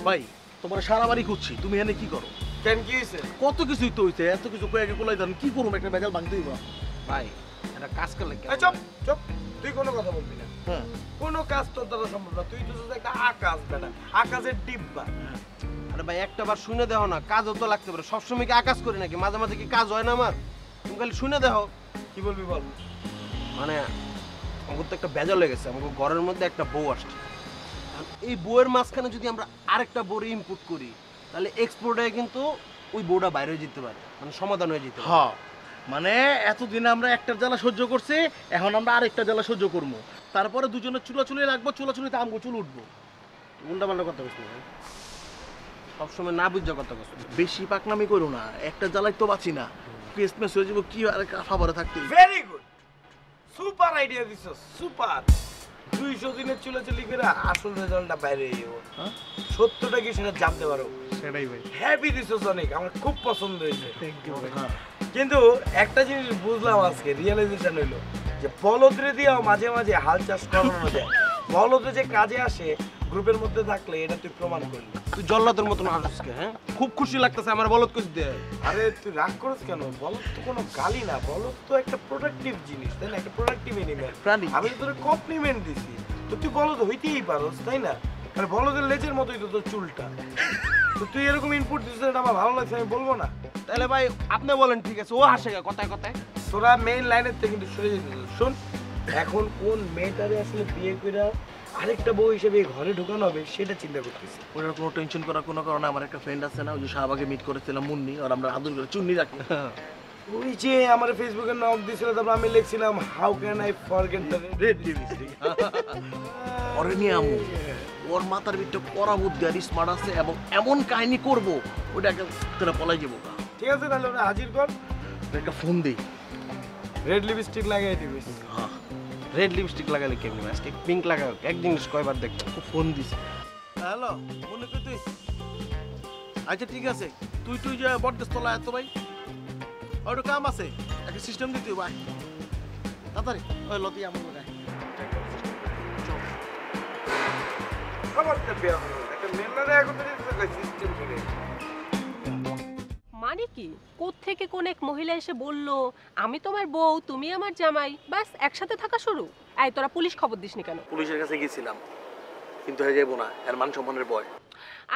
ভাই তোমার সারা বাড়ি খুঁজছি, তুমি এনে কি করো? কেন কি হইছে? কত কিছুই তো হইছে, এত কিছু কয়ে কোলাই দেন, কি করবো? একটা বেগাল ভাঙতেই বা ভাই এটা কাজ করলে চুপ চুপ, তুই কোনো কথা বলবি না। হ্যাঁ কোনো কাজ তোর দ্বারা সম্ভব না। তুই তো শুধু একটা আকাশ বেটা, আকাশের ডিব্বা। আরে ভাই একটা বার শুনে দেখো না, কাজও তো লাগতে পারে। সবসময় কি আকাশ করি নাকি? মাঝে মাঝে কি কাজ হয় না আমার? তুমি খালি শুনে দেখো। কি বলবি বল। মানে আমার তো একটা বেজাল হয়ে গেছে, আমাকে ঘরের মধ্যে একটা বউ আসছে। আর এই বউয়ের মাঝখানে যদি আমরা আরেকটা বউ ইনপুট করি, তাহলে এক্সপোর্ট হয়ে কিন্তু ওই বউটা বাইরে যেতে পারে, মানে সমাধান হয়ে যেতে পারে। হ্যাঁ, মানে এতদিন আমরা একটার জ্বালা সহ্য করছি, এখন আমরা আরেকটা জ্বালা সহ্য করবো। তারপরে দুজনের চুলাচুলি রাখবো, চুলাচুলিতে আমগো চুল উঠবো। উল্টা পাল্টা কথা বলছি ভাই, সবসময় না বুঝা কথা বলছি। বেশি পাকনামি করো না, একটা জ্বালাই তো বাঁচি না, পেস্ট মেস হয়ে যাবো। কি আর খাবারে থাকতে ভেরি গুড, সুপার আইডিয়া দিছস, সুপার। 200 দিনের চুলাচুলি করে আসল রেজাল্টটা বাইরে যাবো। হ্যাঁ? সত্যটা কি সেটা জানতে পারো। সেটাই ভাই। হ্যাপি দিছস অনেক, আমার খুব পছন্দ হয়েছে। থ্যাংক ইউ ভাই। কিন্তু একটা জিনিস বুঝলাম আজকে, রিয়েলাইজেশন হইলো যে বলদরে দিয়েও মাঝে মাঝে হাল চাষ করানো যায়। বলদে যে কাজে আসে গ্রুপের মধ্যে থাকলে, এটা তুই প্রমাণ করলি। তুই জল্লাদের মতন আজকে, হ্যাঁ খুব খুশি লাগতেছে আমার বলদ কইছ দে। আরে তুই রাগ করিস কেন? বলদ তো কোনো গালি না, বলদ তো একটা প্রোডাক্টিভ জিনিস, তাই না? একটা প্রোডাক্টিভ এনিম্যাল, প্রাণী। আমি তো তোর কমপ্লিমেন্ট দিছি, তো তুই বলদ হইতেই পারোস, তাই না? আর বলদের লেজের মতোই তো তোর চুলটা। তো তুই এরকম ইনপুট দিছিস, এটা আমার ভালো লাগছে, আমি বলবো না। তাহলে ভাই আপনি বলেন, ঠিক আছে, ও হাসে কথায় কথায়। তোরা মেইন লাইনের থেকে কিন্তু সরে যেতে শোন। এখন কোন মেয়েটারে আসলে বিয়ে করে আরেকটা বউ হিসেবে ঘরে ঢোকানো হবে, সেটা চিন্তা করতেছি। ওটার কোনো টেনশন করার কোনো কারণে, আমার একটা ফ্রেন্ড আছে না, ওই যে শাহবাগে মিট করেছিলাম মুন্নি, আর আমরা আদর করে চুন্নি রাখি। ওই যে আমার ফেসবুকে নক দিছিল, তারপর আমি লিখছিলাম how can I forget the red lipstick. ওরে নিয়ে আমু, ওর মাথার ভিতরে করা বুদ্ধি আর স্মার্ট আছে, এবং এমন কাহিনী করবো ওটা একটা তোরা পলাই যাবো। ঠিক আছে, তাহলে ওরা হাজির কর, একটা ফোন দিই। রেড লিপস্টিক লাগাই দিবিস। হ্যাঁ, রেড লিপস্টিক লাগালে কেমনি? আজকে পিঙ্ক লাগা, এক জিনিস কয়বার দেখবো। Phone this. হ্যালো, মনে করি তুই? আচ্ছা ঠিক আছে, তুই যে বটগাছ তলা এত ভাই, ওর কাম আছে, একটা সিস্টেম দিতে ভাই তাড়াতাড়ি। ওই লতি আমার লাগাই খবর তো বের হলো, একটা মেলারে এখন তো সিস্টেম করে। মানে কি, কোত্থেকে কোন এক মহিলা এসে বলল আমি তোমার বউ, তুমি আমার জামাই, বাস একসাথে থাকা শুরু? এই তোরা পুলিশ খবর দিসনি কেন? পুলিশের কাছে গেছিলাম, কিন্তু হয়ে যাবো না, এর মান সম্মানের ভয়।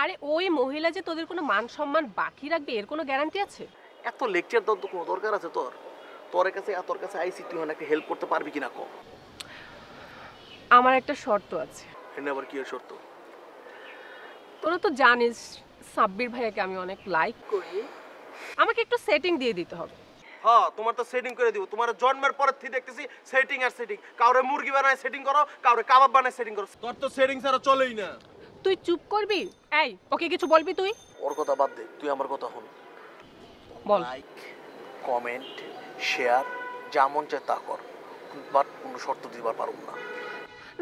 আরে ওই মহিলা যে তোদের কোনো মান সম্মান বাকি রাখবে, এর কোনো গ্যারান্টি আছে? এত লেকচার দেওয়ার তো কোনো দরকার আছে তোর? তোর কাছে আইসি, তুই একটা হেল্প করতে পারবি কিনা কম? আমার একটা শর্ত আছে। এনে আবার কি শর্ত? তোরা তো জানিস সাব্বির ভাইয়াকে আমি অনেক লাইক করি, আমাকে একটু সেটিং দিয়ে দিতে হবে। হ্যাঁ, তোমার তো সেটিং করে দিব। তোমার জন্মের পরের থেকে দেখতেছি সেটিং আর সেটিং। কাউরে মুরগি বানায় সেটিং করো, কাউরে কাবাব বানায় সেটিং করো। তোর তো সেটিং ছাড়া চলেই না। তুই চুপ করবি? এই ওকে কিছু বলবি তুই? ওর কথা বাদ দে, তুই আমার কথা শোন। বল। লাইক, কমেন্ট, শেয়ার, যা মন চায় তা কর, বাট কোনো শর্ত দিবার পারব না।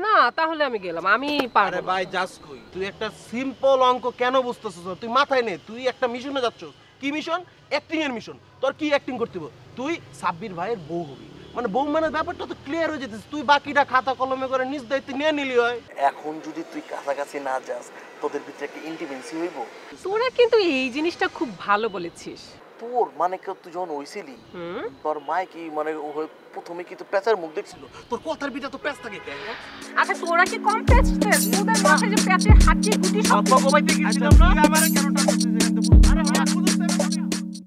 না তাহলে আমি গেলাম, আমি পারবো আরে না। ভাই যাস কই? তুই একটা সিম্পল অঙ্ক কেন বুঝতেছিস না? তুই মাথায় নে, তুই একটা মিশনে যাচ্ছ। কি মিশন? অ্যাক্টিং এর মিশন। তোর কি অ্যাক্টিং করতে হবে? তুই সাব্বির ভাইয়ের বউ হবি, মানে বউ মানে ব্যাপারটা তো ক্লিয়ার হয়ে যেতেছে। তুই বাকিটা খাতা কলমে করে নিজ দায়িত্ব নিয়ে নিলি হয়। এখন যদি তুই কাছাকাছি না যাস, তোদের ভিতরে একটা ইন্টিমেন্সি হইব। তোরা কিন্তু এই জিনিসটা খুব ভালো বলেছিস। তোর মানে তুই যখন হইছিলি, তোর মায় কি মানে প্রথমে কি তো পেঁচার মুখ দেখছিল? তোর কথার ভিতরে তো পেঁচ থাকে। আচ্ছা তোরা কি কম প্যাচ? তোদের মাথায় যে প্যাচের হাড্ডি গুটি সব দেখেছিলাম না।